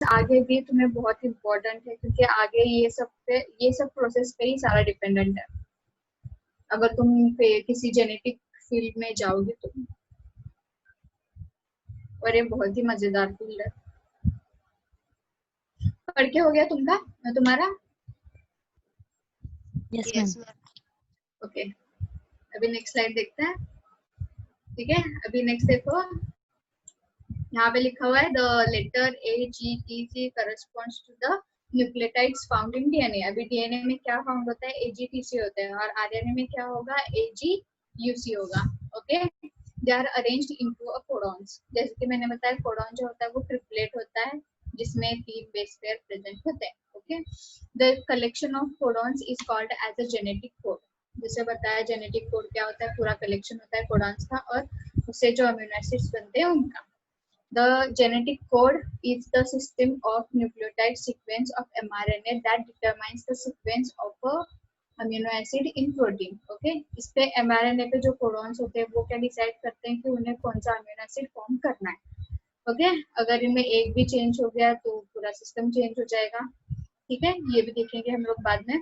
आगे भी तुम्हें बहुत इम्पोर्टेंट है, क्योंकि आगे ये सब प्रोसेस पे ही सारा डिपेंडेंट है, अगर तुम किसी जेनेटिक फील्ड में जाओगे तो। और ये बहुत ही मजेदार फील्ड है। पढ़ के हो गया तुम्हारा? Yes yes ma'am. Ma'am. Okay, अभी नेक्स्ट स्लाइड देखते हैं। ठीक है, अभी नेक्स्ट देखो, यहाँ पे लिखा हुआ है the letter AGTC corresponds to the nucleotides found in DNA. अभी डीएनए में क्या फाउंड होता है? AGTC होता है, और आरएनए में क्या होगा? AGUC होगा। Okay, they are arranged into a codons. जैसे कि मैंने बताया, कोडॉन जो होता है वो ट्रिपलेट होता है, जिसमें 3 बेस पेयर प्रेजेंट होते हैं। Okay, the collection of codons is called as a genetic code. जैसे बताया, जेनेटिक कोड क्या होता है? पूरा कलेक्शन होता है कोडॉन्स का, और उससे जो अमीनो एसिड्स बनते हैं उनका। The genetic code is the system of nucleotide sequence of mRNA that determines the sequence of a amino acid in protein. Okay, इस पे mRNA पे जो कोडॉन्स होते हैं वो क्या डिसाइड करते हैं कि उन्हें कौन सा अमीनो एसिड फॉर्म करना है। ओके, अगर इनमें एक भी चेंज हो गया तो पूरा सिस्टम चेंज हो जाएगा। ठीक है, ये भी देखेंगे हम लोग बाद में।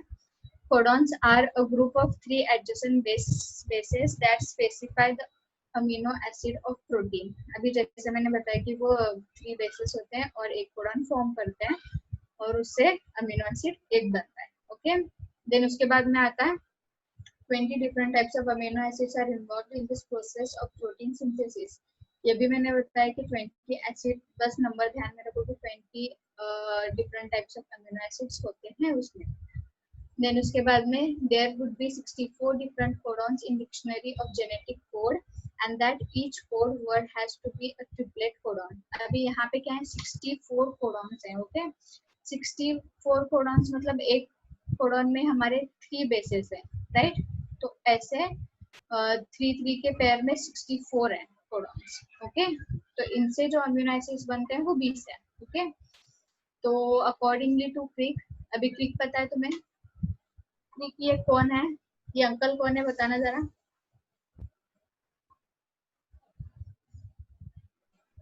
Codons are a group of 3 adjacent bases that specify the amino acid of protein. अभी जैसे मैंने बताया कि वो 3 bases होते हैं और एक कोडॉन फॉर्म करते हैं, और उससे अमीनो एसिड एक बनता है। ओके, देन उसके बाद में आता है 20 different types of amino acids are involved in this process of protein synthesis. ये भी मैंने बताया कि 20 एसिड, बस नंबर ध्यान में रखो कि 20 different types of amino acids होते हैं उसमें। देन उसके बाद में there would be 64 different codons in dictionary of genetic code, and that each code word has to be a triplet codon. अभी यहाँ पे क्या है? 64 codons हैं। ओके, 64 codons मतलब एक कोडॉन में हमारे 3 बेसेस हैं, राइट? तो ऐसे 3 के पेयर में 64 है कोडॉन्स। ओके, तो इनसे जो अमीनो एसिड्स बनते हैं वो 20 है। ओके, तो अकॉर्डिंगली टू क्रिक, अभी क्रिक पता है तुम्हें? क्रिक ये कौन है? ये अंकल कौन है, बताना जरा।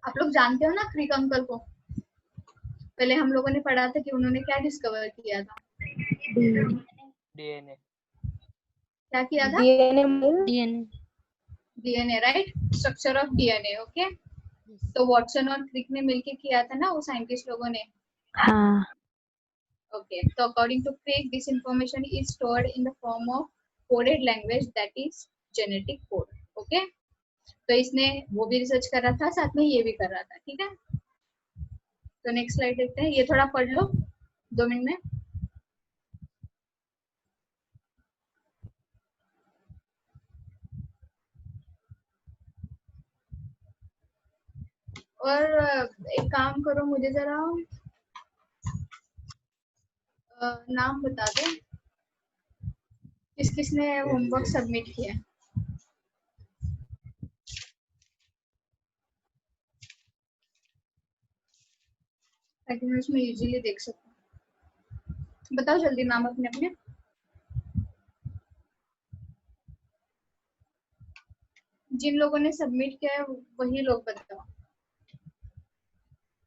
आप लोग जानते हो ना क्रिक अंकल को? पहले हम लोगों ने पढ़ा था कि उन्होंने क्या डिस्कवर किया था? डीएनए। क्या किया था? DNA. DNA, right? Structure of DNA. Okay, तो वॉटसन और क्रिक ने मिलके किया था ना, वो साइंटिस्ट लोगों ने। हाँ। Okay, so according to Craig, this information is stored in the form of coded language, that is genetic code. Okay, तो इसने वो भी रिसर्च कर रहा था, साथ में ये भी कर रहा था। ठीक है, तो नेक्स्ट स्लाइड देखते हैं। ये थोड़ा पढ़ लो 2 मिनट में। और एक काम करो, मुझे जरा नाम बता दो किस किसने होमवर्क सबमिट किया है, ताकि मैं उसमें इजीली देख सकूं। बताओ जल्दी नाम अपने अपने। जिन लोगों ने सबमिट किया है वही लोग बताओ,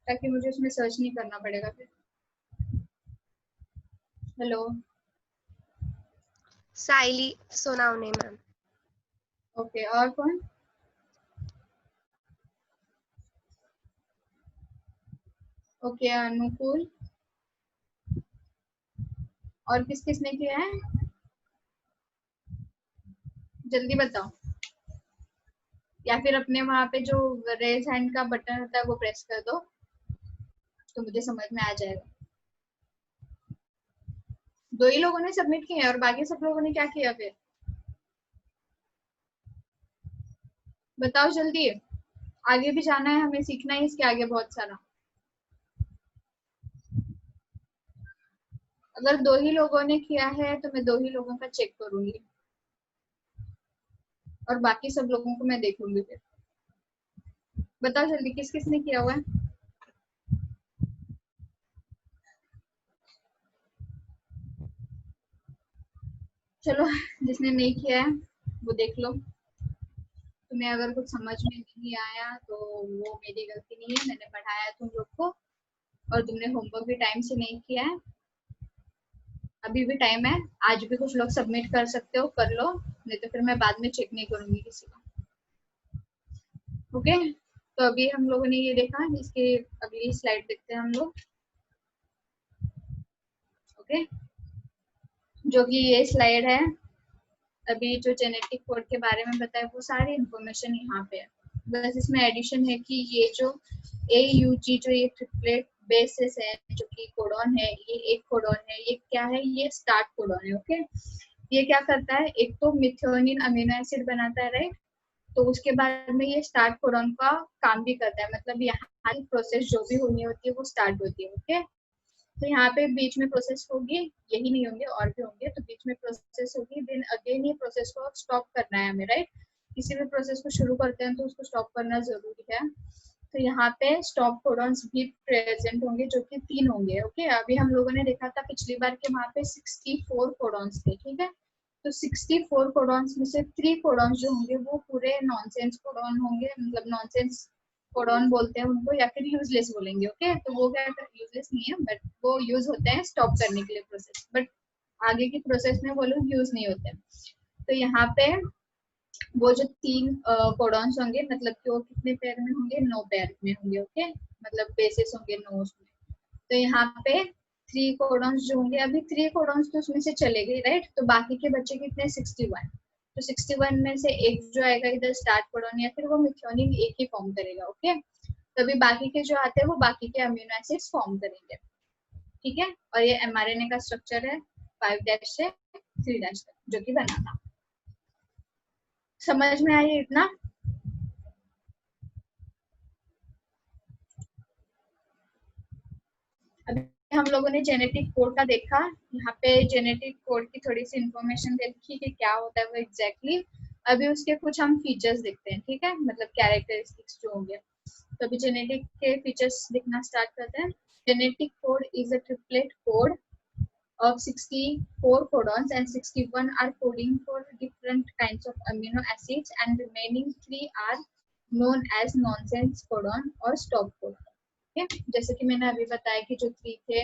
ताकि मुझे उसमें सर्च नहीं करना पड़ेगा फिर। हेलो, साइली सोनावने मैम। ओके, और कौन? ओके, अनुकूल। और किस किसने किया है? जल्दी बताओ, या फिर अपने वहां पे जो रेज हैंड का बटन होता है वो प्रेस कर दो, तो मुझे समझ में आ जाएगा। 2 ही लोगों ने सबमिट किए हैं, और बाकी सब लोगों ने क्या किया फिर? बताओ जल्दी, आगे भी जाना है हमें, सीखना है इसके आगे बहुत सारा। अगर 2 ही लोगों ने किया है तो मैं 2 ही लोगों का चेक करूंगी, और बाकी सब लोगों को मैं देखूंगी फिर। बताओ जल्दी, किस किस ने किया हुआ है? चलो, जिसने नहीं किया है वो देख लो। तुम्हें अगर कुछ समझ में नहीं आया तो वो मेरी गलती नहीं है, मैंने पढ़ाया तुम लोग को। और तुमने होमवर्क भी टाइम से नहीं किया है, अभी भी टाइम है, आज भी कुछ लोग सबमिट कर सकते हो, कर लो, नहीं तो फिर मैं बाद में चेक नहीं करूंगी किसी का। ओके, तो अभी हम लोगों ने ये देखा, इसके अगली स्लाइड देखते हैं हम लोग। ओके, जो कि ये स्लाइड है, अभी जो जेनेटिक कोड के बारे में बताया वो सारी इंफॉर्मेशन यहाँ पे है। बस इसमें एडिशन है कि ये जो AUG जो ये ट्रिपलेट बेसिस है, जो कि कोडॉन है, ये एक कोडॉन है, ये क्या है, ये स्टार्ट कोडॉन है। ओके, ये क्या करता है, एक तो मिथ्योनिन अमीनो एसिड बनाता है, राइट, तो उसके बाद में ये स्टार्ट कोडॉन का काम भी करता है, मतलब यहाँ की प्रोसेस जो भी होनी होती है वो स्टार्ट होती है। ओके, तो यहाँ पे बीच में प्रोसेस होगी, यही नहीं होंगे और भी होंगे, तो बीच में प्रोसेस होगी, देन अगेन ये प्रोसेस को स्टॉप करना है हमें, राइट। किसी भी प्रोसेस को शुरू करते हैं तो उसको स्टॉप करना जरूरी है। तो यहाँ पे स्टॉप कोडॉन्स भी प्रेजेंट होंगे, जो कि 3 होंगे। ओके, अभी हम लोगों ने देखा था पिछली बार के वहाँ पे 64 कोडॉन्स थे, ठीक है। तो 64 कोडॉन्स में से 3 कोडॉन्स जो होंगे वो पूरे नॉनसेंस कोडॉन होंगे, मतलब नॉनसेंस कोडॉन बोलते हैं उनको, या फिर यूजलेस बोलेंगे। ओके, तो वो क्या यूजलेस नहीं है, बट वो यूज होते हैं स्टॉप करने के लिए प्रोसेस, बट आगे की प्रोसेस में वो लोग यूज नहीं होते। तो यहाँ पे वो जो 3 कोडॉन्स होंगे, मतलब कि वो कितने पेयर में होंगे, 9 पेयर में होंगे। ओके, मतलब बेसिस होंगे 9 उसमें। तो यहाँ पे 3 कोडॉन्स जो होंगे, अभी 3 कोडॉन्स तो उसमें से चले गए, राइट, तो बाकी के बच्चे कितने, 61। तो 61 में से एक जो आएगा इधर स्टार्ट कोडॉन, या फिर वो मिथ्योनिन एक ही फॉर्म करेगा। ओके, तभी बाकी के जो आते हैं वो बाकी के अमीनो एसिड्स फॉर्म करेंगे, ठीक है। और ये mRNA का स्ट्रक्चर है 5' से 3' तक, जो कि बना था। समझ में आई इतना? अभी हम लोगों ने जेनेटिक कोड का देखा, यहाँ पे जेनेटिक कोड की थोड़ी सी इंफॉर्मेशन देखी कि क्या होता है वो एग्जैक्टली। अभी उसके कुछ हम फीचर्स देखते हैं, ठीक है, मतलब कैरेक्टरिस्टिक्स जो होंगे। तो अभी जेनेटिक के फीचर्स दिखना स्टार्ट करते हैं। Genetic code is a triplet code of 64 codons, and 61 are coding for different kinds of amino acids, and remaining 3 are known as nonsense codon or stop codon. okay? जैसे कि मैंने अभी बताया कि जो 3 थे,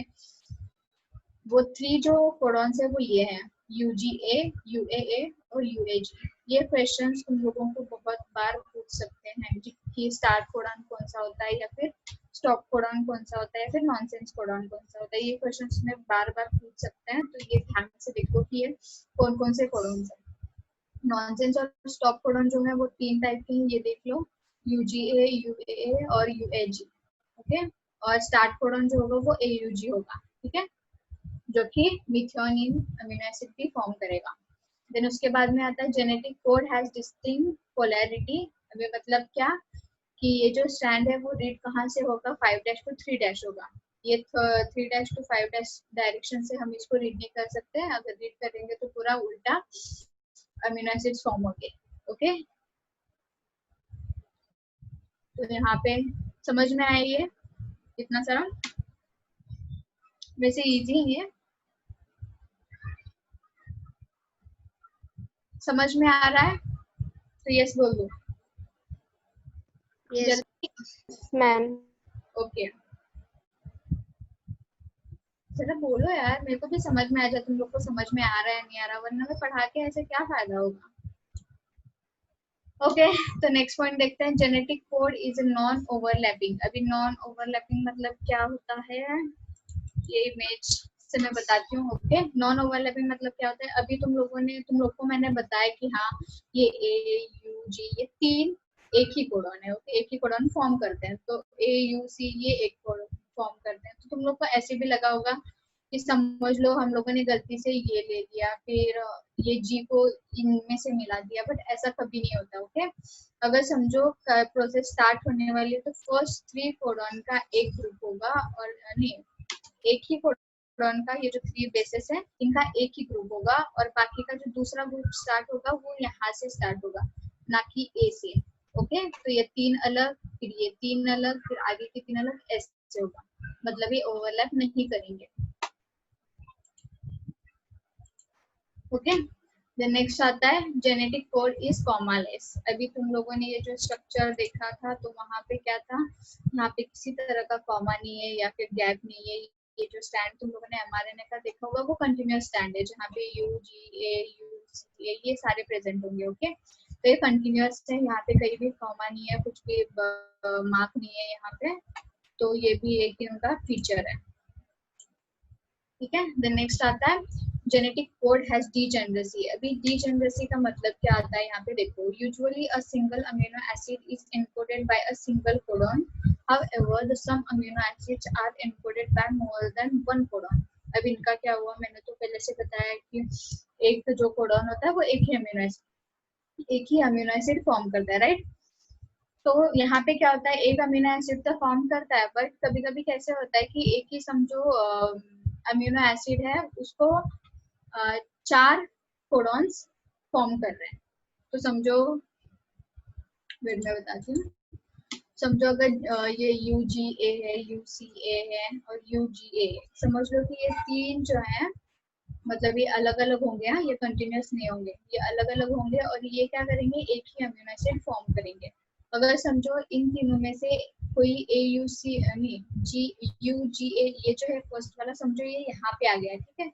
वो 3 जो कोडॉन्स है वो ये हैं, UGA, UAA और UAG। ये क्वेश्चंस तुम लोगों को बहुत बार पूछ सकते हैं कि स्टार्ट कोडॉन कौन सा होता है, या फिर स्टॉप कोडॉन कौन सा होता है, या फिर नॉनसेंस कोडॉन कौन सा होता है। ये क्वेश्चंस में बार बार पूछ सकते हैं, तो ये ध्यान से देखो कि ये कौन कौन से कोडॉन्स है। नॉनसेंस और स्टॉप कोडॉन जो है वो 3 टाइप के हैं, ये देख लो, UGA, UAA और UAG। ओके, और स्टार्ट कोडॉन जो होगा वो AUG होगा, ठीक है, जो कि मिथ्योनिन अमीनो एसिड भी फॉर्म करेगा। देन उसके बाद में आता है genetic code has distinct polarity. अभी मतलब क्या कि ये जो स्ट्रैंड है वो रीड कहाँ से होगा, 5' टू 3' होगा। ये 3' टू 5' डायरेक्शन से हम इसको रीड नहीं कर सकते हैं, अगर रीड करेंगे तो पूरा उल्टा अमीनो एसिड फॉर्म होंगे। ओके, तो यहाँ पे समझ में आया ये इतना सारा, वैसे इजी है ये, समझ में आ रहा है तो यस बोल दो Yes, जल्दी। ma'am. ओके, जरा बोलो यार, मेरे को भी समझ में आ जाए तुम लोग को समझ में आ रहा है नहीं आ रहा, वरना मैं पढ़ा के ऐसे क्या फायदा होगा। ओके, तो नेक्स्ट पॉइंट देखते हैं, genetic code is non overlapping. अभी नॉन ओवरलैपिंग मतलब क्या होता है, ये इमेज से मैं बताती हूँ। ओके, नॉन ओवरलैपिंग मतलब क्या होता है, अभी तुम लोग को मैंने बताया कि हाँ ये AUG ये 3 एक ही कोडॉन है। ओके, एक ही कोडॉन फॉर्म करते हैं, तो AUC ये एक कोडॉन फॉर्म करते हैं। तो तुम लोग को ऐसे भी लगा होगा कि समझ लो हम लोगों ने गलती से ये ले लिया, फिर ये G को इनमें से मिला दिया, बट ऐसा कभी नहीं होता। ओके, अगर समझो प्रोसेस स्टार्ट होने वाली है तो फर्स्ट 3 कोडॉन का एक ग्रुप होगा, और नहीं, एक ही कोडॉन का ये जो 3 बेसिस है इनका एक ही ग्रुप होगा, और बाकी का जो दूसरा ग्रुप स्टार्ट होगा वो यहाँ से स्टार्ट होगा, ना कि A से। ओके, तो ये 3 अलग, फिर ये 3 अलग, फिर आगे के 3 अलग, ऐसे होगा, मतलब ये ओवरलैप नहीं करेंगे। ओके, देन नेक्स्ट आता है जेनेटिक कोड इज कॉमालेस। अभी तुम लोगों ने ये जो स्ट्रक्चर देखा था तो वहां पे क्या था, यहाँ पे किसी तरह का कॉमा नहीं है या फिर गैप नहीं है। ये जो स्टैंड तुम लोगों ने एमआरएनए का देखा होगा वो कंटिन्यूअस स्टैंड है, जहाँ पे you ji A you see ए ये सारे प्रेजेंट होंगे। ओके, तो ये कंटिन्यूअस है, यहाँ पे कहीं भी कॉमा नहीं है, कुछ भी मार्क नहीं है यहाँ पे, तो ये भी एक ही उनका फीचर है। ठीक है, देन नेक्स्ट आता है जेनेटिक कोड हैज डीजेनरेसी। अभी डीजेनरेसी का मतलब क्या आता है यहाँ पे देखो, usually a single amino acid is encoded by a single codon, however the some amino acids are encoded by more than one codon. अब इनका क्या हुआ, मैंने तो पहले से बताया कि एक जो कोडन होता है वो एक ही अमीनो एसिड फॉर्म करता है, राइट। तो यहाँ पे क्या होता है, एक अमीनो एसिड तो फॉर्म करता है, बट कभी कभी कैसे होता है कि एक ही समझो अमीनो एसिड है, उसको 4 कोडॉन्स फॉर्म कर रहे हैं। तो समझो, वेट मैं बताती हूँ, समझो अगर ये UGA है, UCA है और UGA, समझ लो कि ये 3 जो है, मतलब ये अलग अलग होंगे, हाँ, ये कंटिन्यूअस नहीं होंगे, ये अलग अलग होंगे और ये क्या करेंगे, एक ही अमीनो एसिड फॉर्म करेंगे। अगर समझो इन तीनों में से कोई AUC नहीं UGA, ये जो है फर्स्ट वाला, समझो ये यहाँ पे आ गया, ठीक है,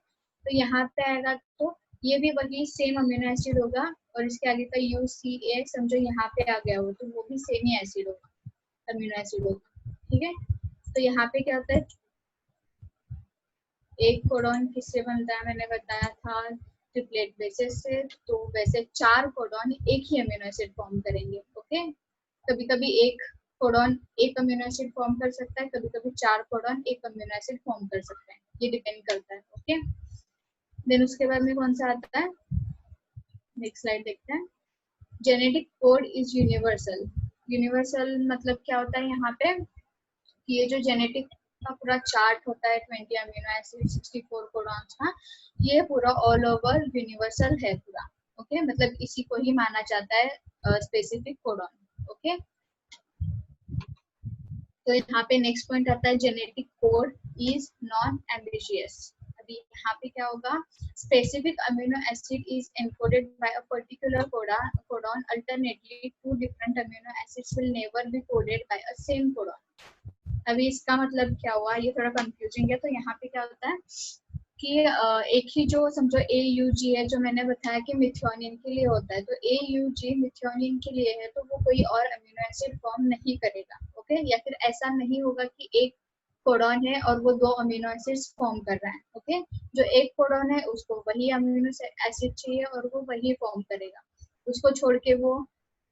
तो यहाँ पे आएगा तो ये भी वही सेम अमीनो एसिड होगा, और इसके आगे का UCA समझो यहाँ पे आ गया हो तो वो भी सेम ही एसिड होगा, अमीनो एसिड होगा। ठीक है, तो यहाँ पे क्या होता है, एक कोडॉन किससे बनता है, मैंने बताया था ट्रिपलेट बेसिस से, तो वैसे 4 कोडॉन एक ही अमीनो एसिड फॉर्म करेंगे। ओके, कभी कभी एक कोडॉन एक अमीनो एसिड फॉर्म कर सकता है, कभी कभी 4 कोडॉन एक अमीनो एसिड फॉर्म कर सकता है, ये डिपेंड करता है। ओके, देन उसके बाद में कौन सा आता है, नेक्स्ट स्लाइड देखते हैं। Genetic code is universal. Universal मतलब क्या होता है यहाँ पे, ये जो जेनेटिक का पूरा चार्ट होता है 20 अमीनो एसिड 64 कोडॉन्स का, ये पूरा ऑल ओवर यूनिवर्सल है पूरा। ओके, मतलब इसी को ही माना जाता है स्पेसिफिक कोडॉन। ओके, तो यहाँ पे नेक्स्ट पॉइंट आता है genetic code is non ambitious. अभी यहाँ पे क्या होगा, specific amino acid is encoded bye a particular codon, alternately 2 different amino acids will never be coded by a same codon. अभी इसका मतलब क्या हुआ, ये थोड़ा कंफ्यूजिंग है। तो यहाँ पे क्या होता है कि एक ही जो समझो AUG है, जो मैंने बताया कि मिथ्योनिन के लिए होता है, तो AUG मिथ्योनिन के लिए है तो वो कोई और अमीनो एसिड फॉर्म नहीं करेगा। ओके, या फिर ऐसा नहीं होगा कि एक कोडॉन है और वो 2 अमीनो एसिड्स फॉर्म कर रहा है। ओके, जो एक कोडॉन है उसको वही अमीनो एसिड चाहिए और वो वही फॉर्म करेगा, उसको छोड़ के वो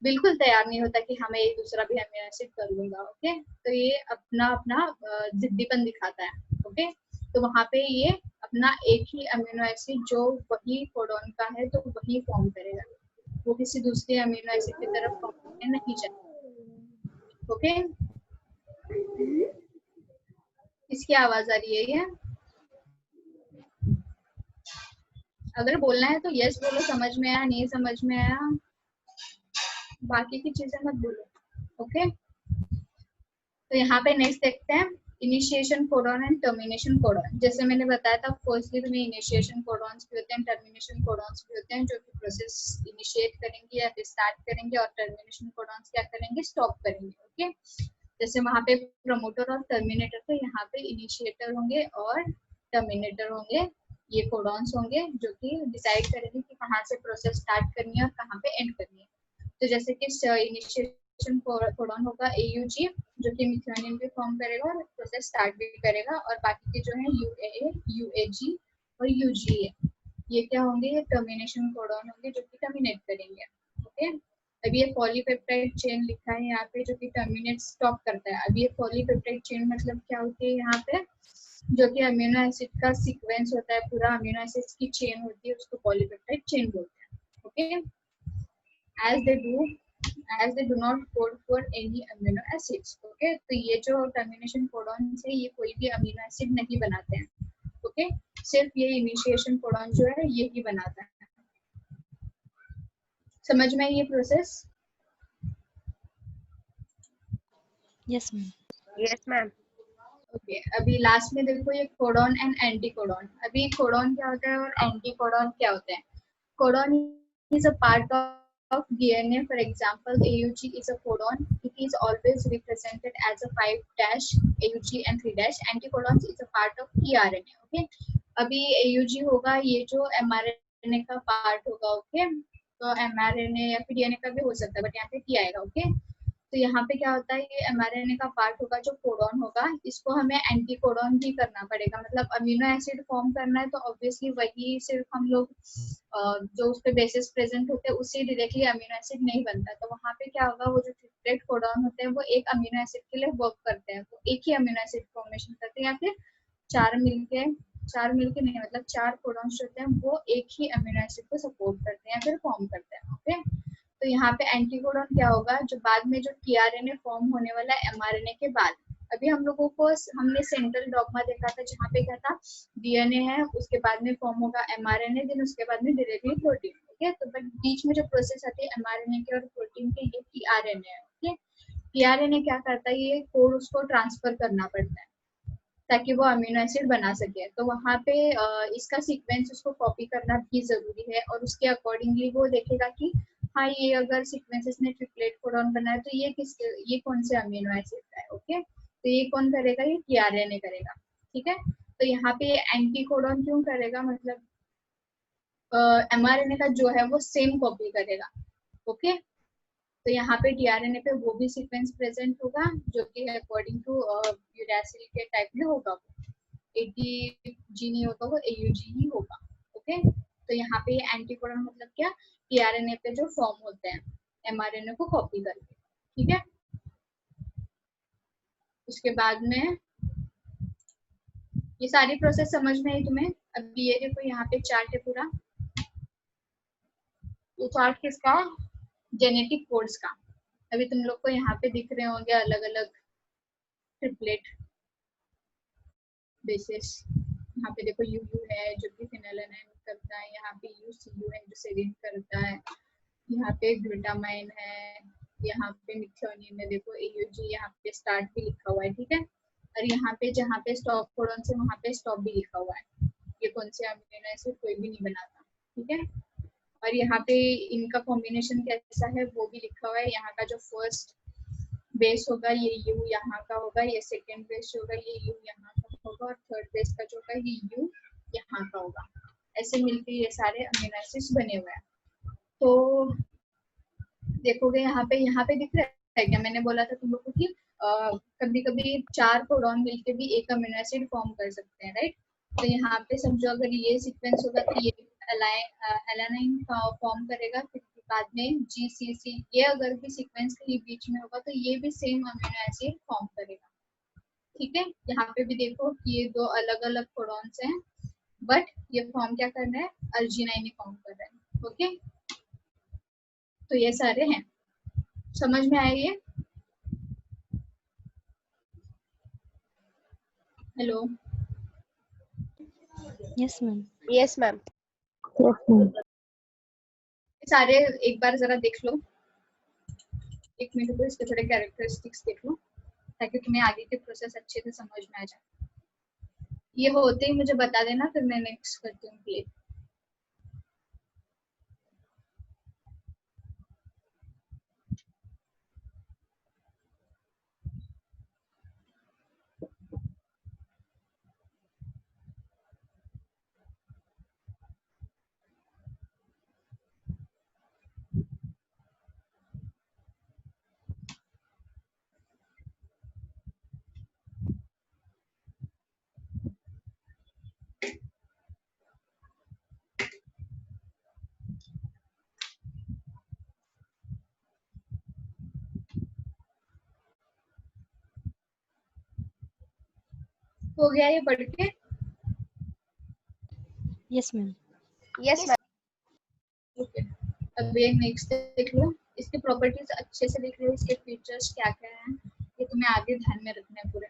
बिल्कुल तैयार नहीं होता कि हाँ मैं एक दूसरा भी अमीनो एसिड कर लूंगा। ओके, तो ये अपना अपना जिद्दीपन दिखाता है। ओके, तो वहां पे ये अपना एक ही अमीनो एसिड जो वही कोडॉन का है तो वही फॉर्म करेगा, वो किसी दूसरे अमीनो एसिड की तरफ फॉर्म करने नहीं जाएगा। ओके, इसकी आवाज आ रही है ये, अगर बोलना है तो यस बोलो, समझ में आया, नहीं समझ में आया बाकी की चीजें मत बोलो। ओके, तो यहाँ पे नेक्स्ट देखते हैं initiation codon and termination codon. जैसे मैंने बताया था, फर्स्टली तुम्हें इनिशिएशन कोडॉन्स भी होते हैं, टर्मिनेशन कोडॉन्स भी होते हैं, जो कि प्रोसेस इनिशिएट करेंगे या फिर स्टार्ट करेंगे, और टर्मिनेशन कोडॉन्स क्या करेंगे, स्टॉप करेंगे। ओके, जैसे वहां पे प्रमोटर और टर्मिनेटर, तो यहाँ पे इनिशिएटर होंगे और टर्मिनेटर होंगे, ये कोडॉन्स होंगे जो कि डिसाइड करेंगे कि कहाँ से प्रोसेस स्टार्ट करनी है और कहाँ पे एंड करनी है। तो जैसे कि इनिशिएशन कोडॉन होगा AUG, जो कि मिथ्योनिन भी फॉर्म करेगा और प्रोसेस स्टार्ट भी करेगा, और बाकी के जो है UAA, UAG और UGA, ये क्या होंगे, ये टर्मिनेशन कोडॉन होंगे जो कि टर्मिनेट करेंगे। ओके, अभी ये पॉलीपेप्टाइड चेन लिखा है यहाँ पे, जो कि टर्मिनेट स्टॉप करता है। अभी ये पॉलीपेप्टाइड चेन मतलब क्या होती है यहाँ पे, जो कि अमीनो एसिड का सीक्वेंस होता है, पूरा अमीनो एसिड की चेन होती है, उसको पॉलीपेप्टाइड चेन बोलते हैं। Okay, as they do not code for any amino acids. Okay, तो ये जो टर्मिनेशन कोडॉन है ये कोई भी अमीनो एसिड नहीं बनाते हैं। ओके, सिर्फ ये इनिशिएशन कोडॉन जो है ये ही बनाता है। समझ में ये process? Yes, ma'am. Yes, ma'am. Okay, अभी लास्ट में देखो ये कोडॉन एंड एंटी कोडॉन। अभी कोडॉन क्या होता है और एंटी कोडॉन क्या होता है। Codon is a part of DNA. For example, AUG is a codon. It is always represented as a 5 dash AUG and 3 dash. Anticodons is a part of tRNA. Okay. अभी AUG होगा, ये जो mRNA का part होगा. Okay. तो mRNA या फिर DNA का भी हो सकता है, बट यहाँ पे T आएगा. ओके. तो यहाँ पे क्या होता है, ये mRNA का पार्ट होगा जो कोडॉन होगा, इसको हमें एंटी कोडॉन भी करना पड़ेगा. मतलब अमीनो एसिड फॉर्म करना है तो ऑब्वियसली वही सिर्फ हम लोग जो उस पे बेसिस प्रेजेंट होते हैं उससे डायरेक्टली अमीनो एसिड नहीं बनता. तो वहाँ पे क्या होगा, वो जो ट्रिप्लेट कोडॉन होते हैं वो एक अमीनो एसिड के लिए वर्क करते हैं, वो एक ही अमीनो एसिड फॉर्मेशन करते हैं, या फिर चार मिलके नहीं, मतलब 4 कोडॉन्स होते हैं वो एक ही अमीनो एसिड को सपोर्ट करते हैं या फिर फॉर्म करते हैं. ओके. तो यहाँ पे एंटीकोडॉन क्या होगा, जो बाद में जो टीआरएनए फॉर्म होने वाला है एमआरएनए के बाद. अभी हम लोगों को हमने सेंट्रल डॉग्मा देखा था जहाँ पे क्या था, डीएनए है, उसके बाद में फॉर्म होगा एमआरएनए, देन उसके बाद में डायरेक्टली प्रोटीन. ओके. तो बट बीच में जो प्रोसेस आती है एमआरएनए के और प्रोटीन के, ये टीआरएनए है. ओके. टीआरएनए क्या करता है, ये कोड उसको ट्रांसफर करना पड़ता है ताकि वो अमीनो एसिड बना सके. तो वहाँ पे इसका सीक्वेंस उसको कॉपी करना भी जरूरी है, और उसके अकॉर्डिंगली वो देखेगा कि हाँ, ये अगर सीक्वेंसेस ने ट्रिपलेट कोडॉन बनाया तो ये कौन से अमीनो एसिड का है. ओके. तो ये कौन करेगा, ये टीआरएनए करेगा. ठीक है. तो यहाँ पे एंटी कोडॉन क्यों करेगा, मतलब एमआरएनए का जो है वो सेम कॉपी करेगा. ओके. तो यहाँ पे टीआरएनए पे वो भी सीक्वेंस प्रेजेंट होगा जो कि अकॉर्डिंग टू यूरासिल के टाइप में होगा. एटीजी नहीं होगा, वो एयूजी ही होगा. ओके. तो यहाँ पे एंटीकोडॉन मतलब क्या, टीआरएनए पे जो फॉर्म होते हैं एमआरएनए को कॉपी करके. ठीक है. उसके बाद में ये सारी प्रोसेस समझ में आई तुम्हें. अभी ये देखो यहाँ पे चार्ट है पूरा. ये चार्ट किसका, जेनेटिक कोड्स का. अभी तुम लोग को यहाँ पे दिख रहे होंगे अलग अलग ट्रिपलेट बेसिस. यहाँ पे देखो यू है जो कि फिनाइलानाइन करता है, यहाँ पे यूसीयू है जो सेरीन करता है, यहाँ पे ग्लूटामाइन है, यहाँ पे मिथ्योनिन है, देखो एयूजी, यहाँ पे स्टार्ट भी लिखा हुआ है. ठीक है. और यहाँ पे जहाँ पे स्टॉप कोडॉन से वहाँ पे स्टॉप भी लिखा हुआ है. ये कौन से अमीनो एसिड कोई भी नहीं बनाता. ठीक है. और यहाँ पे इनका कॉम्बिनेशन कैसा है वो भी लिखा हुआ है. यहाँ का जो फर्स्ट बेस होगा ये यू यहाँ का होगा, ये सेकेंड बेस होगा ये यू यहाँ का होगा, और थर्ड बेस का जो होगा ये यू यहाँ का होगा. ऐसे मिलके ये सारे अमीनो एसिड्स बने हुए हैं. तो देखोगे यहाँ पे दिख रहा है क्या, मैंने बोला था तुम लोग को कि कभी कभी 4 कोडॉन मिलके भी एक अमीनो एसिड फॉर्म कर सकते हैं. राइट. तो यहाँ पे समझो अगर ये सीक्वेंस होगा तो ये एलानाइन फॉर्म करेगा, फिर बाद में जीसीसी, ये अगर भी सीक्वेंस कहीं बीच में होगा तो ये भी सेम अमीनो एसिड फॉर्म करेगा. ठीक है. यहाँ पे भी देखो कि ये 2 अलग अलग कोडॉन्स हैं, बट ये फॉर्म क्या कर रहा है, अर्जिनाइन फॉर्म कर रहा है. ओके. तो ये सारे हैं. समझ में आया ये. Hello. Yes, ma'am. Yes, ma'am. सारे एक बार जरा देख लो, 1 मिनट को इसके थोड़े कैरेक्टरिस्टिक्स देख लो ताकि तुम्हें आगे के प्रोसेस अच्छे से समझ में आ जाए. ये होते ही मुझे बता देना, फिर मैं नेक्स्ट करती हूँ प्ले. हो गया ये पढ़ के. Yes, ma'am. Yes, ma'am. Okay. अब ये नेक्स्ट देख लो, इसके प्रॉपर्टीज अच्छे से देख लो, इसके फीचर्स क्या क्या हैं, ये तुम्हें आगे ध्यान में रखना है पूरे.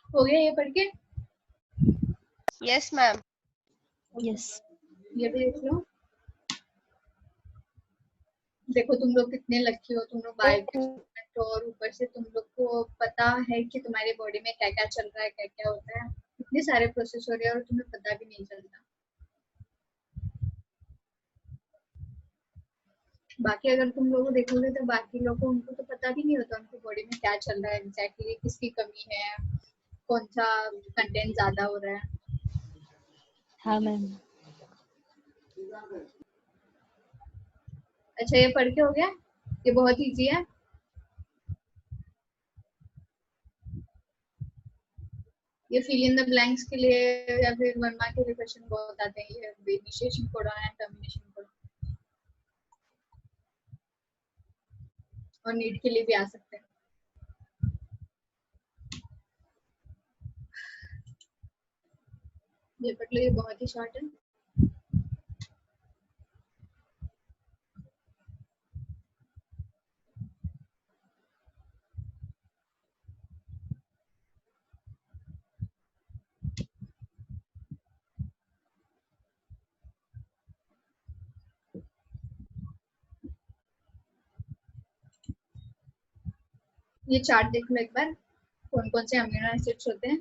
हो गया ये पढ़ के? Yes, ma'am. Yes. ये भी देख लो। देखो तुम लोग कितने लकी हो, तुम लोग बायो हो और ऊपर से तुम लोग को पता है कि तुम्हारे बॉडी में क्या क्या चल रहा है, क्या क्या होता है, इतने सारे प्रोसेस हो रहे हैं और तुम्हें पता भी नहीं चलता। बाकी अगर तुम लोग देखोगे तो बाकी लोगों उनको तो पता भी नहीं होता उनकी बॉडी में क्या चल रहा है एग्जैक्टली, किसकी कमी है, कौन सा कंटेंट ज्यादा हो रहा है। हाँ मैम। अच्छा ये पढ़ के हो गया? ये बहुत इजी है। ये फिल इन द ब्लैंक्स के लिए या फिर वर्मा के लिए क्वेश्चन बहुत आते हैं, ये initiation codon and termination codon, और नीट के लिए भी आ सकते हैं। ये पढ़ लो, ये बहुत ही शॉर्ट है। ये चार्ट देख लो एक बार, कौन कौन से अमीनो एसिड्स होते हैं।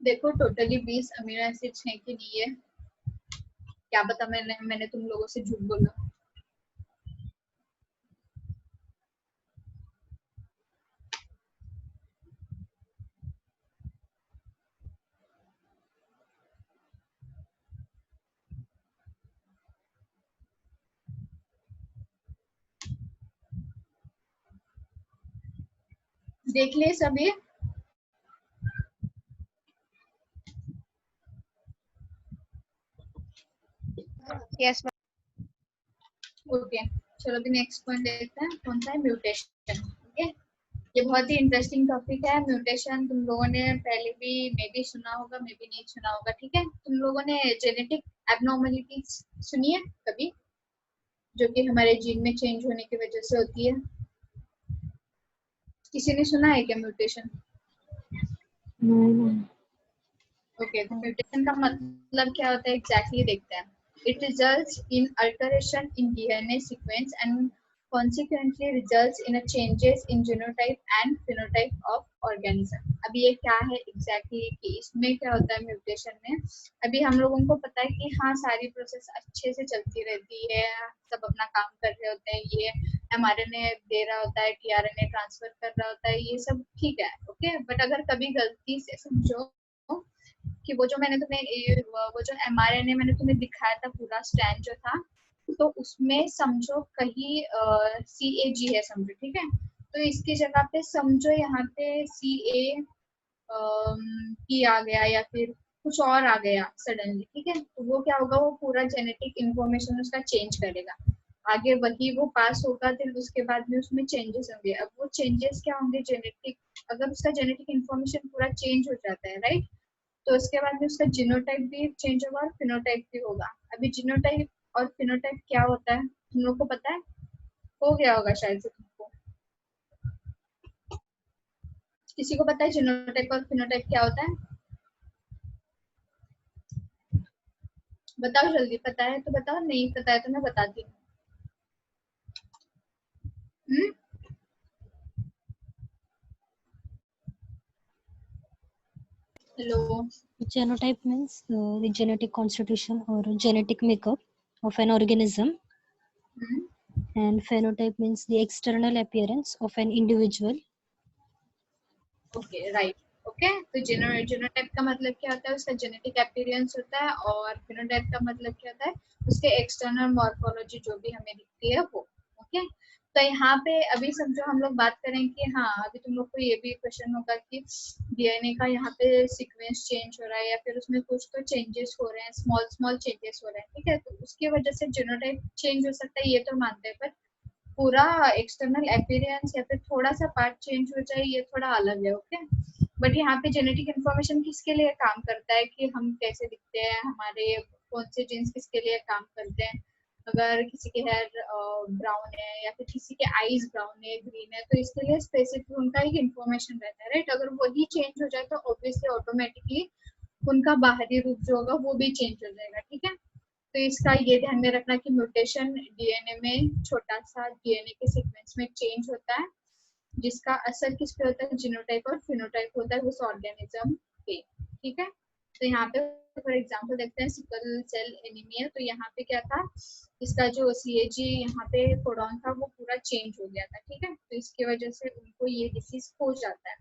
देखो टोटली 20 अमीनो एसिड्स हैं कि नहीं है, क्या पता मैंने तुम लोगों से झूठ बोला। देख ले सभी। Yes, ma'am. ओके चलो अभी नेक्स्ट पॉइंट देखते हैं, कौन सा है, म्यूटेशन। ओके ये बहुत ही इंटरेस्टिंग टॉपिक है। म्यूटेशन तुम लोगों ने पहले भी मे बी सुना होगा, मे बी नहीं सुना होगा, ठीक है। तुम लोगों ने जेनेटिक एबनॉर्मलिटी सुनी है कभी, जो कि हमारे जीन में चेंज होने की वजह से होती है? किसी ने सुना है क्या म्यूटेशन? नहीं मैम। ओके तो म्यूटेशन का मतलब क्या होता है एग्जैक्टली देखते हैं। It results in alteration in DNA sequence and consequently results in a changes in genotype and phenotype of organism। अभी ये क्या है एग्जैक्टली कि इसमें क्या होता है म्यूटेशन में? अभी हम लोगों को पता है कि हाँ सारी प्रोसेस अच्छे से चलती रहती है, सब अपना काम कर रहे होते हैं, ये एमआरएनए दे रहा होता है, टीआरएनए ट्रांसफर कर रहा होता है, ये सब ठीक है ओके। बट अगर कभी गलती से समझो कि वो जो मैंने तुम्हें वो जो एमआरएनए मैंने तुम्हें दिखाया था पूरा स्ट्रैंड जो था, तो उसमें समझो कहीं CAG है समझो, ठीक है। तो इसकी जगह पे समझो यहाँ पे CA P आ गया या फिर कुछ और आ गया सडनली, ठीक है। तो वो क्या होगा, वो पूरा जेनेटिक इंफॉर्मेशन उसका चेंज करेगा, आगे वही वो पास होगा, फिर उसके बाद में उसमें चेंजेस होंगे। अब वो चेंजेस क्या होंगे, जेनेटिक, अगर उसका जेनेटिक इंफॉर्मेशन पूरा चेंज हो जाता है राइट, तो उसके बाद में उसका जीनोटाइप भी चेंज होगा और फिनोटाइप भी होगा। अभी जीनोटाइप और फिनोटाइप क्या होता है तुम लोग को पता है? हो गया होगा शायद से तुमको, किसी को पता है जीनोटाइप और फिनोटाइप क्या होता है? बताओ जल्दी, पता है तो बताओ, नहीं पता है तो मैं बताती हूँ। Hello. Genotype means the genetic constitution or genetic makeup of an organism, and phenotype means the external appearance of an individual. Okay right. Okay तो जीनोटाइप का मतलब क्या होता है, उसका जेनेटिक अपीयरेंस होता है, और फिनोटाइप का मतलब क्या होता है, उसके एक्सटर्नल मॉर्फोलॉजी जो भी हमें दिखती है वो। ओके तो यहाँ पे अभी समझो हम लोग बात करें कि हाँ अभी तुम लोग को ये भी क्वेश्चन होगा कि डीएनए का यहाँ पे सीक्वेंस चेंज हो रहा है या फिर उसमें कुछ तो चेंजेस हो रहे हैं, स्मॉल स्मॉल चेंजेस हो रहे हैं, ठीक है। तो उसकी वजह से जीनोटाइप चेंज हो सकता है, ये तो मानते हैं, पर पूरा एक्सटर्नल अपीयरेंस या फिर थोड़ा सा पार्ट चेंज हो जाए ये थोड़ा अलग है, ओके। बट यहाँ पे जेनेटिक इन्फॉर्मेशन किसके लिए काम करता है कि हम कैसे दिखते हैं, हमारे कौन से जीन्स किसके लिए काम करते हैं। अगर किसी के हेयर ब्राउन है या फिर किसी के आईज ब्राउन है, ग्रीन है, तो इसके लिए स्पेसिफिक उनका एक इन्फॉर्मेशन रहता है, राइट। अगर वही चेंज हो जाए तो ऑब्वियसली ऑटोमेटिकली उनका बाहरी रूप जो होगा वो भी चेंज हो जाएगा, ठीक है। तो इसका ये ध्यान में रखना कि म्यूटेशन डीएनए में छोटा सा डीएनए के सीक्वेंस में चेंज होता है, जिसका असर किस पे होता है, जीनोटाइप और फिनोटाइप होता है उस ऑर्गेनिज्म पे, ठीक है। तो यहाँ पे फॉर एग्जांपल देखते हैं सिकल सेल एनीमिया। तो यहाँ पे क्या था, इसका जो सीएजी यहाँ पे कोडॉन था वो पूरा चेंज हो गया था, ठीक है। तो इसकी वजह से उनको ये डिसीज हो जाता है,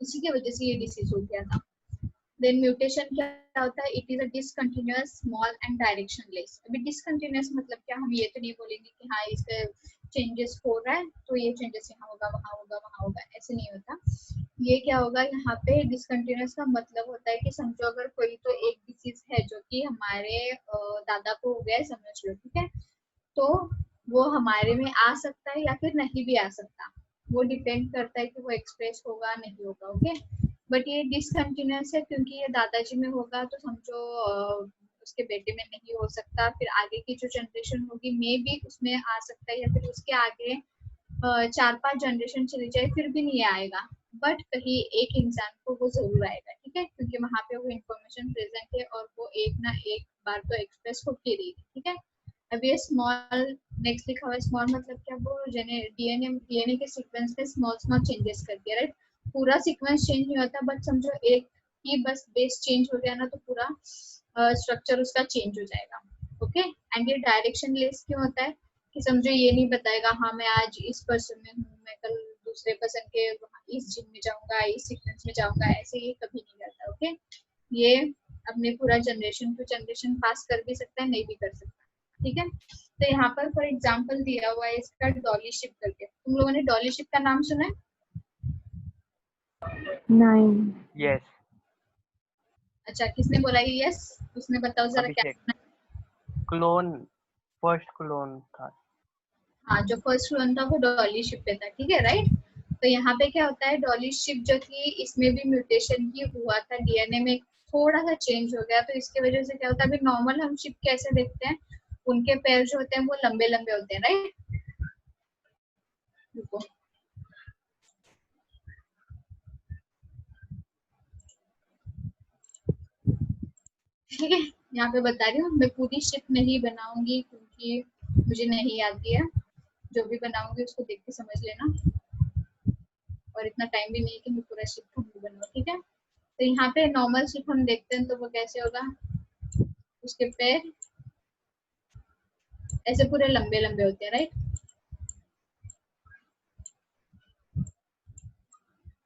इसी की वजह से ये डिसीज हो गया था। देन म्यूटेशन क्या होता है, it is a discontinuous small and directionless. अभी डिसकंटिन्यूअस मतलब क्या, हम ये तो नहीं बोलेंगे कि हाँ इसके चेंजेस हो रहा है तो ये चेंजेस यहाँ होगा वहाँ होगा वहाँ होगा, ऐसे नहीं होता। ये क्या होगा, यहाँ पे डिसकंटिन्यूअस का मतलब होता है कि समझो अगर कोई तो एक डिसीज है जो कि हमारे दादा को हो गया है समझ लो, ठीक है, तो वो हमारे में आ सकता है या फिर नहीं भी आ सकता, वो डिपेंड करता है कि वो एक्सप्रेस होगा नहीं होगा, ओके। बट ये डिसकंटिन्यूअस है क्योंकि ये दादाजी में होगा तो समझो उसके बेटे में नहीं हो सकता, फिर आगे की जो जनरेशन होगी मे भी उसमें आ सकता है, या फिर उसके आगे 4-5 जनरेशन चली जाए फिर भी नहीं आएगा, बट कहीं एक इंसान को वो जरूर आएगा, ठीक है, क्योंकि वहां पे वो इन्फॉर्मेशन प्रेजेंट है और वो एक ना एक बार तो एक्सप्रेस होती रही, ठीक है। अब ये स्मॉल नेक्स्ट लिखा हुआ है, स्मॉल मतलब क्या, वो डीएनए के सीक्वेंस में स्मॉल स्मॉल चेंजेस करती है, राइट। पूरा सीक्वेंस चेंज नहीं होता, बट समझो एक ही बस बेस चेंज हो गया ना तो पूरा स्ट्रक्चर उसका चेंज हो जाएगा, ओके। एंड ये डायरेक्शन लेस क्यों होता है कि समझो ये नहीं बताएगा हाँ मैं आज इस पर्सन में हूँ, मैं कल दूसरे पर्सन के इस जिम में जाऊंगा, इस सीक्वेंस में जाऊंगा, ऐसे ये कभी नहीं करता, ओके। ये अपने पूरा जनरेशन टू जनरेशन पास कर भी सकता है, नहीं भी कर सकता, ठीक है। तो यहाँ पर फॉर एग्जाम्पल दिया हुआ है इसका डॉली शिप करके। तुम लोगों ने डॉली शिप का नाम सुना है? नहीं। यस, अच्छा, किसने बोला ये यस? उसने बताओ जरा क्या अभिषेक। सुना है? क्लोन, फर्स्ट क्लोन था। हाँ, जो फर्स्ट वन था वो डॉली शिप पे था, ठीक है, राइट। तो यहाँ पे क्या होता है, डॉली शिप जो थी इसमें भी म्यूटेशन ही हुआ था, डीएनए में थोड़ा सा चेंज हो गया, तो इसकी वजह से क्या होता है, अभी नॉर्मल हम शिप कैसे देखते हैं, उनके पैर जो होते हैं वो लंबे लंबे होते हैं, राइट। रुको, ठीक है, यहाँ पे बता रही हूँ, मैं पूरी शिप नहीं बनाऊंगी क्योंकि मुझे नहीं आती है, जो भी बनाऊंगी उसको देख के समझ लेना, और इतना टाइम भी नहीं है कि मैं पूरा शिप बनाऊँ, ठीक है। तो यहाँ पे नॉर्मल शिप हम देखते हैं तो वो कैसे होगा, उसके पैर ऐसे पूरे लंबे लंबे होते हैं, राइट।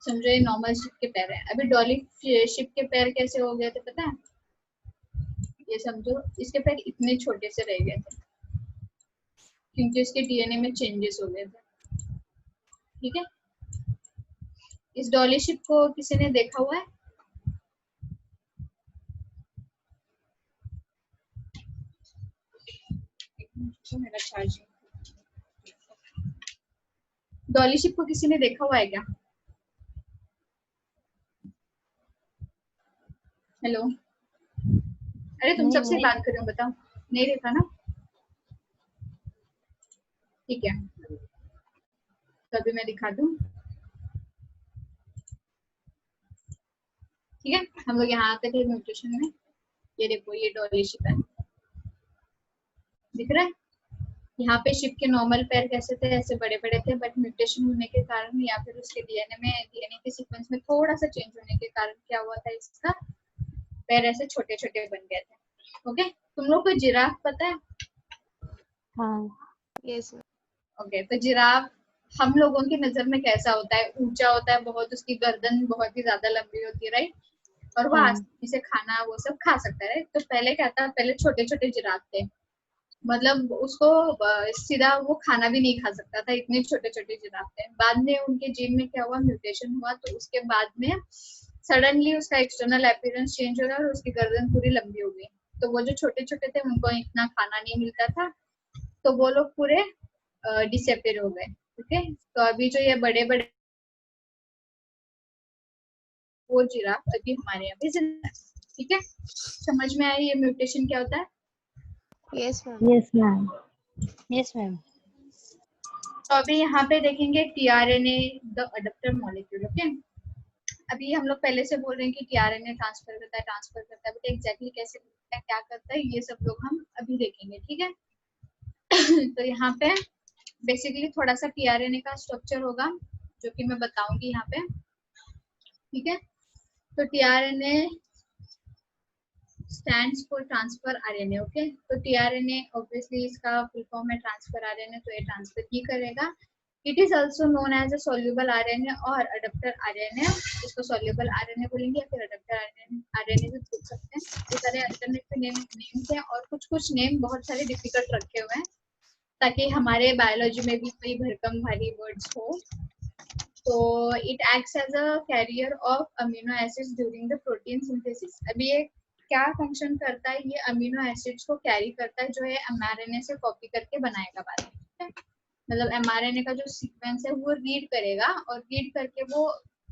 समझो ये नॉर्मल शिप के पैर है। अभी डॉली शिप के पैर कैसे हो गए थे पता है, ये समझो इसके पैर इतने छोटे से रह गए थे क्योंकि उसके डीएनए में चेंजेस हो गए थे, ठीक है। इस डॉली शिप को किसी ने देखा हुआ है? मेरा चार्जिंग, डॉली शिप को किसी ने देखा हुआ है क्या? हेलो, अरे तुम नहीं, सबसे नहीं। बात कर रहे हो, बताओ। नहीं देखा ना, ठीक है, तो अभी मैं दिखा दूं, ठीक है। हम लोग यहाँ आते थे म्यूटेशन में, ये देखो ये डॉली शिप है, दिख रहा है। यहाँ पे शिप के नॉर्मल पैर कैसे थे, ऐसे बड़े बड़े थे, बट म्यूटेशन होने के कारण या फिर उसके डीएनए के सीक्वेंस में थोड़ा सा चेंज होने के कारण क्या हुआ था, इसका पैर ऐसे छोटे छोटे बन गए थे, ओके। तुम लोग को जिराफ पता है? हाँ। Yes, ma'am. ओके, तो जिराफ हम लोगों की नजर में कैसा होता है, ऊंचा होता है बहुत, उसकी गर्दन बहुत ही ज्यादा लंबी होती है, राइट, और वो हाँ। आसानी से खाना वो सब खा सकता है, तो पहले क्या था, पहले छोटे छोटे जिराफ थे, मतलब उसको सीधा वो खाना भी नहीं खा सकता था, इतने छोटे छोटे जिराफ थे। बाद में उनके जीन में क्या हुआ, म्यूटेशन हुआ, तो उसके बाद में सडनली उसका एक्सटर्नल अपीयरेंस चेंज हो गया और उसकी गर्दन पूरी लंबी हो गई। तो वो जो छोटे छोटे थे उनको इतना खाना नहीं मिलता था, तो वो लोग पूरे डिसअपियर हो गए। ओके, तो अभी जो ये बड़े बड़े वो जिराफ अभी हमारे यहाँ पे जिंदा है। ठीक है, समझ में आया ये म्यूटेशन क्या होता है? Yes, ma'am. Yes, ma'am. Yes, ma'am. तो अभी यहाँ पे देखेंगे tRNA the adapter molecule. Okay, अभी हम लोग पहले से बोल रहे हैं कि टीआरएनए ट्रांसफर करता है, बट एग्जैक्टली कैसे करता है, क्या करता है, ये सब लोग हम अभी देखेंगे। ठीक है, तो यहाँ पे बेसिकली थोड़ा सा टीआरएनए का स्ट्रक्चर होगा जो कि मैं बताऊंगी यहाँ पे। ठीक है, तो tRNA stands for transfer RNA. Okay, तो टीआरएनए ऑब्वियसली इसका फुल फॉर्म है ट्रांसफर आरएनए, तो ये ट्रांसफर ही करेगा। It is also known as a soluble RNA और अडेप्टर आरएनए। इसको सोल्यूबल आरएनए बोलेंगे या फिर अडेप्टर आरएनए भी बोल सकते हैं। ये सारे अल्टरनेटिव नेम्स हैं और कुछ कुछ नेम बहुत सारे डिफिकल्ट रखे हुए हैं ताकि हमारे बायोलॉजी में भी कोई भरकम भारी वर्ड्स हो। तो it acts as a carrier of amino acids during the protein synthesis. अभी ये क्या फंक्शन करता है, ये अमीनो एसिड्स को कैरी करता है जो है एमआरएनए से कॉपी करके बनाएगा बाद में। ठीक है, मतलब एमआरएनए का जो सीक्वेंस है वो रीड करेगा और रीड करके वो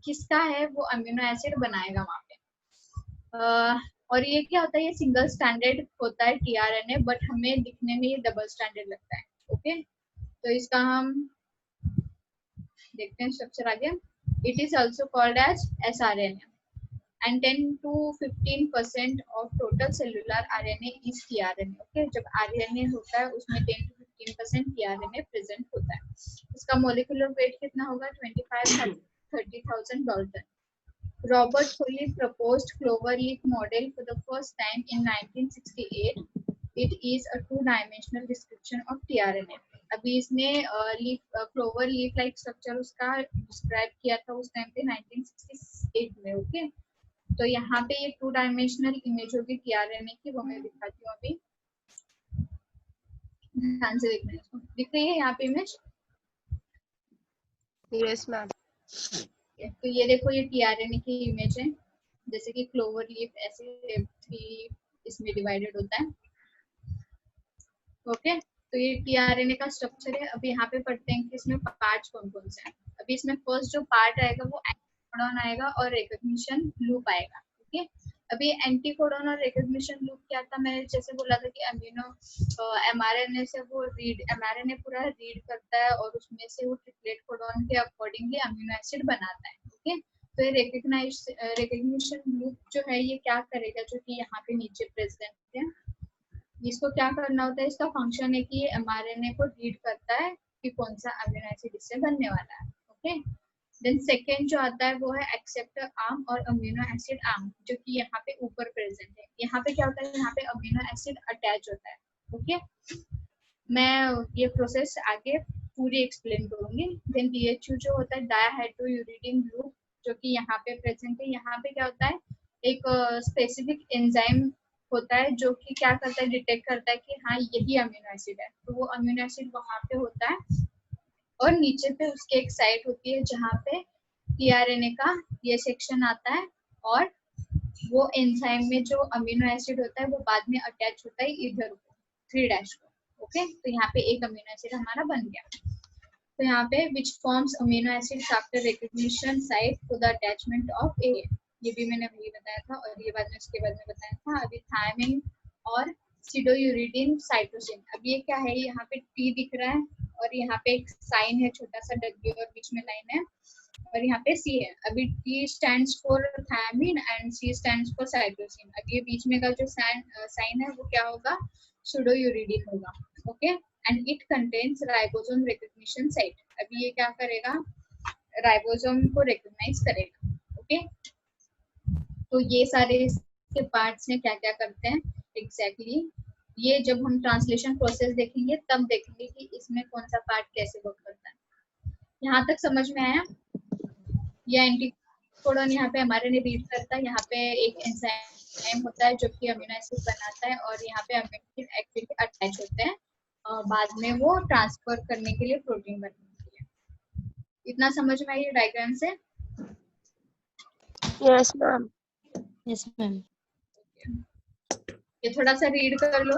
किसका है वो अमीनो एसिड बनाएगा वहाँ पे। और ये क्या होता है, ये सिंगल स्टैंडर्ड होता है टीआरएनए, बट हमें दिखने में ये डबल स्टैंडर्ड लगता है। ओके, तो इसका हम देखते हैं स्ट्रक्चर आगे। It is also called as sRNA and 10 to 15% of total cellular RNA is tRNA. Okay, जब RNA होता है उसमें 10 to 15% tRNA present होता है। इसका molecular weight कितना होगा? 25-30,000 Dalton. Robert Foley proposed cloverleaf model for the first time in 1968. It is a two-dimensional description of tRNA. अभी इसने क्लोवर लीफ लाइक स्ट्रक्चर उसका डिस्क्राइब किया था उस टाइम पे 1968 में। ओके, तो यहाँ पे ये टू डायमेंशनल इमेज होगी टीआरएनए की, वो मैं दिखाती हूँ अभी। ध्यान से देखना, इसको दिख रही है यहाँ पे इमेज? Yes, ma'am. तो ये देखो, ये टीआरएनए की इमेज है, जैसे कि क्लोवर लीफ ऐसे 3 इसमें डिवाइडेड होता है। ओके, तो ये टीआरएनए का स्ट्रक्चर है। अभी यहाँ पे पढ़ते हैं कि इसमें पार्ट्स कौन कौन से हैं। अभी इसमें फर्स्ट जो पार्ट आएगा वो एंटीकोडॉन आएगा और रिकॉग्निशन लूप आएगा। ओके, अभी एंटीकोडॉन और रिकॉग्निशन लूप क्या था, मैंने जैसे बोला था कि अमीनो एमआरएनए से वो एमआरएनए पूरा रीड करता है और उसमें से वो ट्रिपलेट कोडॉन के अकॉर्डिंगली अमीनो एसिड बनाता है। ओके, तो ये रिकॉग्निशन लूप जो है ये क्या करेगा, जो कि यहाँ पे नीचे प्रेजेंट है, इसको क्या करना होता है, इसका फंक्शन है कि ये एमआरएनए को रीड करता है कि कौन सा अमीनो एसिड इससे बनने वाला है। ओके, देन सेकेंड जो आता है वो है एक्सेप्टर आर्म और अमीनो एसिड आर्म, जो कि यहाँ पे ऊपर प्रेजेंट है। यहाँ पे क्या होता है, यहाँ पे अमीनो एसिड अटैच होता है। ओके, मैं ये प्रोसेस आगे पूरी एक्सप्लेन करूंगी। देन डीएचयू जो होता है डायहाइड्रोयूरिडीन लूप, जो कि यहाँ पे प्रेजेंट है। यहाँ पे क्या होता है, एक स्पेसिफिक एंजाइम होता है जो कि क्या करता है, डिटेक्ट करता है कि हाँ यही अमीनो एसिड है, तो वो अमीनो एसिड वहाँ पे होता है और नीचे पे उसके एक साइट होती है जहाँ पे टीआरएनए का ये सेक्शन आता है और वो एंजाइम में जो अमीनो एसिड होता है वो बाद में अटैच होता है इधर को 3' को। ओके, तो यहाँ पे एक अमीनो एसिड हमारा बन गया। तो यहाँ पे which forms amino acids after recognition site for the attachment of a, ये भी मैंने वही बताया था और ये बाद में उसके बाद में बताया था। अभी थायमिन और सिडोयूरिडिन साइटोसिन, अब ये क्या है, यहाँ पे टी दिख रहा है और यहाँ पे एक साइन है छोटा सा डब्ल्यू और बीच में लाइन है और यहाँ पे सी है। अभी T stands for thymine and C stands for cytosine. अब ये बीच में का जो साइन है वो क्या होगा, सिडोयूरिडिन होगा। Okay, and it contains ribosome recognition site. अभी ये क्या करेगा, राइबोसोम को रिकॉग्नाइज करेगा। ओके, तो ये सारे इसके पार्ट्स हैं, क्या क्या करते हैं एग्जैक्टली ये जब हम ट्रांसलेशन प्रोसेस देखेंगे तब देखेंगे कि इसमें कौन सा पार्ट कैसे वर्क करता है। यहाँ तक समझ में आया? ये एंटीकोडॉन यहाँ पे हमारे ने रीड करता है, यहाँ पे एक एंजाइम होता है जो कि अमीनो एसिड बनाता है और यहाँ पे अमीनो एसिड एक्चुअली अटैच होते हैं बाद में वो ट्रांसफर करने के लिए प्रोटीन बनने के लिए। इतना समझ में आई डायग्राम से? Yes, ma'am. Yes, ma'am. ये थोड़ा सा रीड कर लो।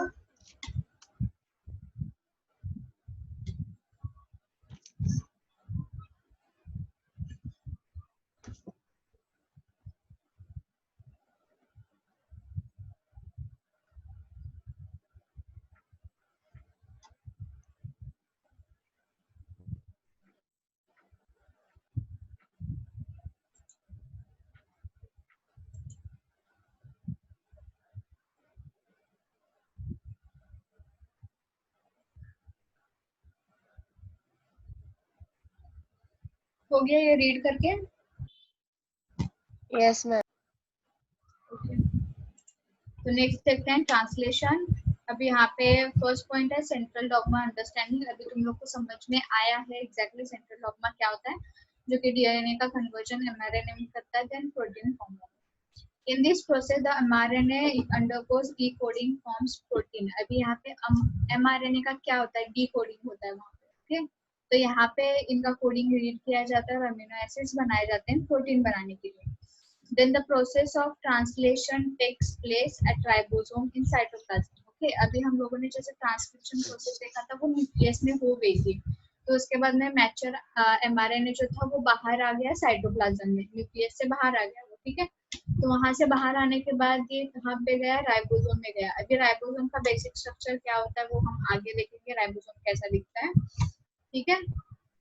हो गया ये रीड करके? Yes, ma'am. ओके, तो नेक्स्ट देखते हैं ट्रांसलेशन। अभी यहाँ पे फर्स्ट पॉइंट है सेंट्रल डॉग्मा अंडरस्टैंडिंग। अभी तुम लोग को समझ में आया है एग्जैक्टली सेंट्रल डॉग्मा क्या होता है, जो कि डीएनए का कन्वर्जन एमआरएनए में करता है, देन प्रोटीन फॉर्म होता है। In this process the mRNA undergoes decoding forms protein. अभी यहाँ पे एमआरएनए का क्या होता है, डीकोडिंग होता है वहाँ पे। ओके, तो यहाँ पे इनका कोडिंग रीड किया जाता है और अमीनो एसिड्स बनाए जाते हैं प्रोटीन बनाने के लिए। Then the process of translation takes place at ribosome in cytoplasm. Okay, अभी हम लोगों ने जैसे ट्रांसक्रिप्शन प्रोसेस देखा था वो न्यूक्लियस में हो गई थी, तो उसके बाद में मैचर एमआरएनए जो था वो बाहर आ गया साइटोप्लाज्म में, न्यूक्लियस से बाहर आ गया वो। ठीक है, तो वहां से बाहर आने के बाद ये कहाँ पे गया, राइबोसोम में गया। अभी राइबोसोम का बेसिक स्ट्रक्चर क्या होता है वो हम आगे देखेंगे, राइबोसोम कैसा दिखता है। ठीक है,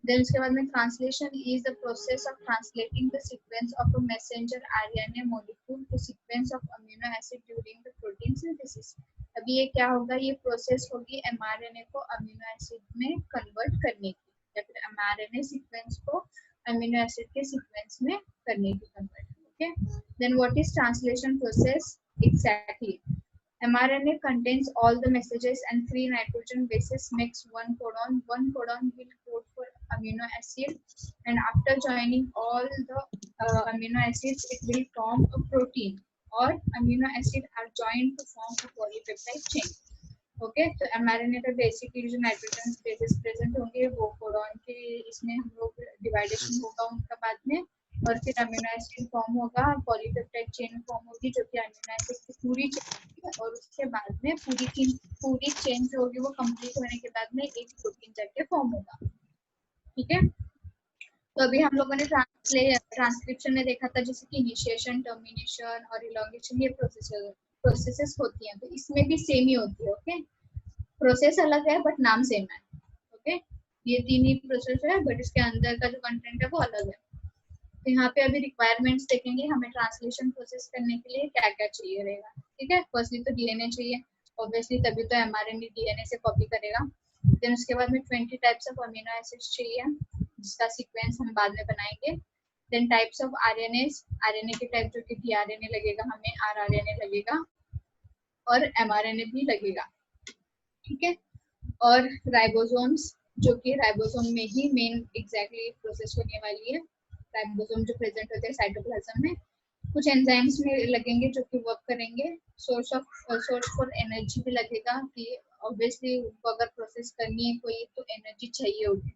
then उसके बाद में translation is the process of translating the sequence of a messenger RNA molecule to sequence of amino acid during the protein synthesis. अभी ये क्या होगा, ये प्रोसेस होगी mRNA को अमीनो एसिड में कन्वर्ट करने की, या फिर mRNA सीक्वेंस को अमीनो एसिड के सीक्वेंस में करने की convert. Okay, then what is translation process exactly? mRNA contains all the messages and free nitrogen bases makes one codon. One codon will code for amino acid, and after joining all the amino acids, it will form a protein, or amino acid are joined to form a polypeptide chain. Okay, तो mRNA पे basically जो nitrogen bases present होंगे वो codon के इसमें हम लोग डिवाइडेशन होगा उनका बाद में, और फिर अमीनो एसिड फॉर्म होगा, पॉलीपेप्टाइड चेन फॉर्म होगी जो कि अमीनो एसिड की पूरी चेन, और उसके बाद में पूरी चेन जो होगी वो कंप्लीट होने के बाद में एक प्रोटीन जाके फॉर्म होगा। ठीक है, तो अभी हम लोगों ने ट्रांसक्रिप्शन में देखा था जैसे कि इनिशिएशन, टर्मिनेशन और इलॉन्गेशन, ये प्रोसेसेस होती हैं, तो इसमें भी सेम ही होती है। ओके, प्रोसेस अलग है बट नाम सेम है। ओके, ये तीन ही प्रोसेस है बट इसके अंदर का जो कंटेंट है वो अलग है। तो यहाँ पे अभी रिक्वायरमेंट्स देखेंगे, हमें ट्रांसलेशन प्रोसेस करने के लिए क्या क्या चाहिए रहेगा। ठीक है, फर्स्टली तो डीएनए चाहिए ऑब्वियसली, तभी तो एमआरएनए डीएनए से कॉपी करेगा। देन उसके बाद में 20 टाइप्स ऑफ अमीनो एसिड्स चाहिए जिसका सीक्वेंस हम बाद में बनाएंगे। Then types of RNAs, RNA के टाइप जो कि डीआरएनए लगेगा हमें, आरआरएनए लगेगा और एमआरएनए भी लगेगा। ठीक है, और राइबोसोम्स जो कि राइबोसोम में ही मेन एग्जैक्टली प्रोसेस होने वाली है। राइबोसोम जो प्रेजेंट होते हैं साइटोप्लाज्म में, कुछ एंजाइम्स में लगेंगे जो कि वर्क करेंगे। सोर्स फॉर एनर्जी भी लगेगा कि ऑब्वियसली उनको अगर प्रोसेस करनी है कोई तो एनर्जी चाहिए होगी।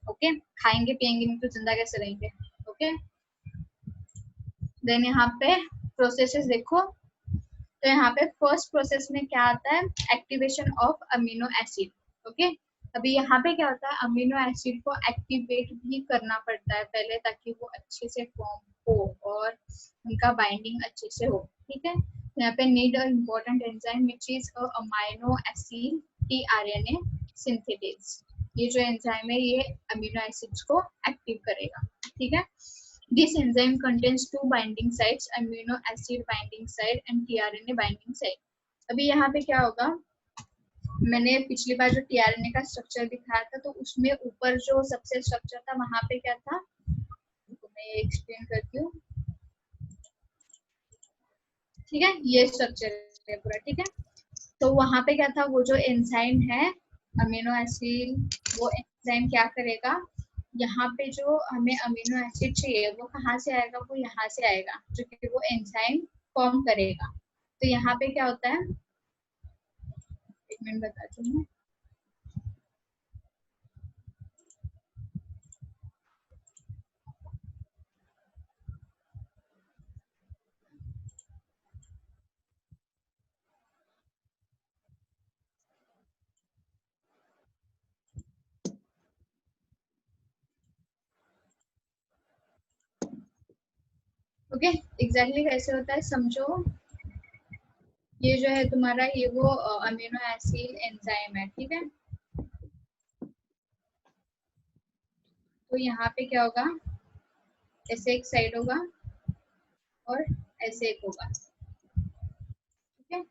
ओके, खाएंगे पिएंगे नहीं तो जिंदा कैसे रहेंगे। ओके, देन यहाँ पे प्रोसेसेस देखो, तो यहाँ पे फर्स्ट प्रोसेस में क्या आता है, activation of amino acid. Okay, अभी यहाँ पे क्या होता है, अमीनो एसिड को एक्टिवेट भी करना पड़ता है पहले ताकि वो अच्छे से फॉर्म हो और उनका बाइंडिंग अच्छे से हो। ठीक है, यहाँ पे need a important enzyme which is amino acid tRNA synthetase. ये जो एंजाइम है ये अमीनो एसिड्स को एक्टिव करेगा। ठीक है, this enzyme contains two binding sites, amino acid binding site and tRNA binding site. अभी यहाँ पे क्या होगा, मैंने पिछली बार जो tRNA का स्ट्रक्चर दिखाया था तो उसमें ऊपर जो सबसे स्ट्रक्चर था वहां पे क्या था, तो मैं ये एक्सप्लेन करती हूँ। ठीक है, ये स्ट्रक्चर है पूरा। ठीक है, तो वहां पे क्या था, वो जो एंजाइम है अमीनो एसिड, वो एंजाइम क्या करेगा, यहाँ पे जो हमें अमीनो एसिड चाहिए वो कहाँ से आएगा, वो यहाँ से आएगा जो कि वो एंजाइम फॉर्म करेगा। तो यहाँ पे क्या होता है, एक मिनट बताती हूँ। ओके, एग्जैक्टली कैसे होता है समझो। ये जो है तुम्हारा ये वो अमीनो एसिड एंजाइम है। ठीक है, तो यहाँ पे क्या होगा, ऐसे एक साइड होगा और ऐसे एक होगा। ठीक है,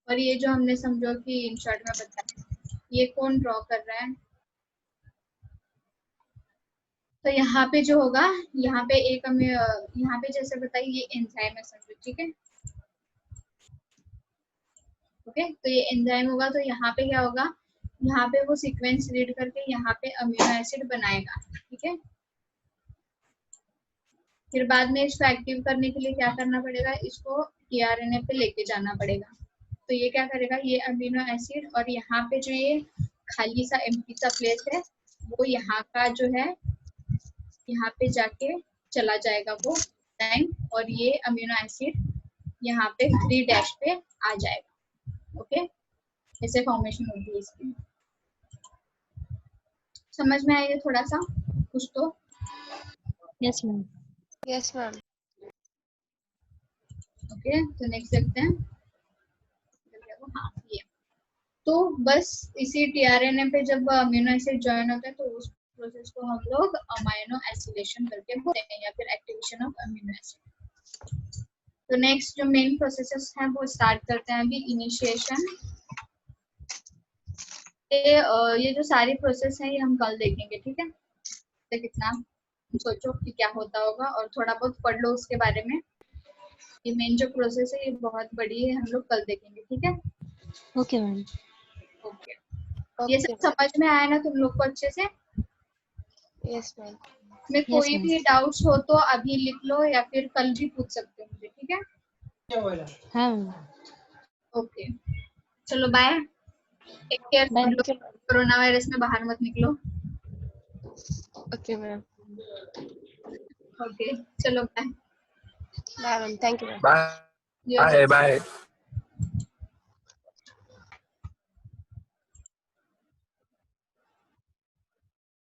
और ये जो हमने समझो कि इन शॉर्ट में बताया, ये कौन ड्रॉ कर रहा है, तो यहाँ पे जो होगा, यहाँ पे एक हमें यहाँ पे जैसे बताइए ये एंजाइम है समझो, ठीक है। ओके, तो ये एंजाइम होगा, तो यहाँ पे क्या होगा, यहाँ पे वो सीक्वेंस रीड करके यहाँ पे अमीनो एसिड बनाएगा, ठीक है। फिर बाद में इसको एक्टिव करने के लिए क्या करना पड़ेगा, इसको टीआरएनए पे लेके जाना पड़ेगा। तो ये क्या करेगा, ये अमीनो एसिड और यहाँ पे जो ये खाली सा एम्प्टी सा प्लेस है, वो यहाँ का जो है यहाँ पे जाके चला जाएगा वो टाइम, और ये अमीनो एसिड यहाँ पे 3 डैश पे आ जाएगा। ओके, ऐसे फॉर्मेशन होगी इसकी। समझ में आएगा थोड़ा सा कुछ तो? Yes ma'am. Yes, ma'am. Okay, तो नेक्स्ट देखते हैं। हाँ, ये तो बस इसी टीआरएनए पे जब अमीनो एसिड ज्वाइन होता है तो उस प्रोसेस को हम लोग अमाइनो एसिलेशन करके बोलते हैं, या फिर एक्टिवेशन ऑफ अमीनो एसिड। तो नेक्स्ट जो मेन प्रोसेसेस हैं वो स्टार्ट करते हैं अभी। इनिशिएशन, ये जो सारी प्रोसेस है ये हम कल देखेंगे, ठीक है। तो कितना सोचो कि क्या होता होगा और थोड़ा बहुत पढ़ लो उसके बारे में। ये मेन जो प्रोसेस है ये बहुत बड़ी है, हम लोग कल देखेंगे, ठीक है। Okay ma'am. ओके, ये सब समझ में आया ना तुम लोग को अच्छे से? Yes, ma'am. में कोई भी डाउट्स हो तो अभी लिख लो या फिर कल भी पूछ सकते हो मुझे, ठीक है। हाँ। ओके, चलो bye, take care. Bye. Corona virus में बाहर मत निकलो। Okay, ma'am. ओके, चलो bye. Bye, ma'am. Thank you, ma'am. Bye. You're welcome. Bye. Bye.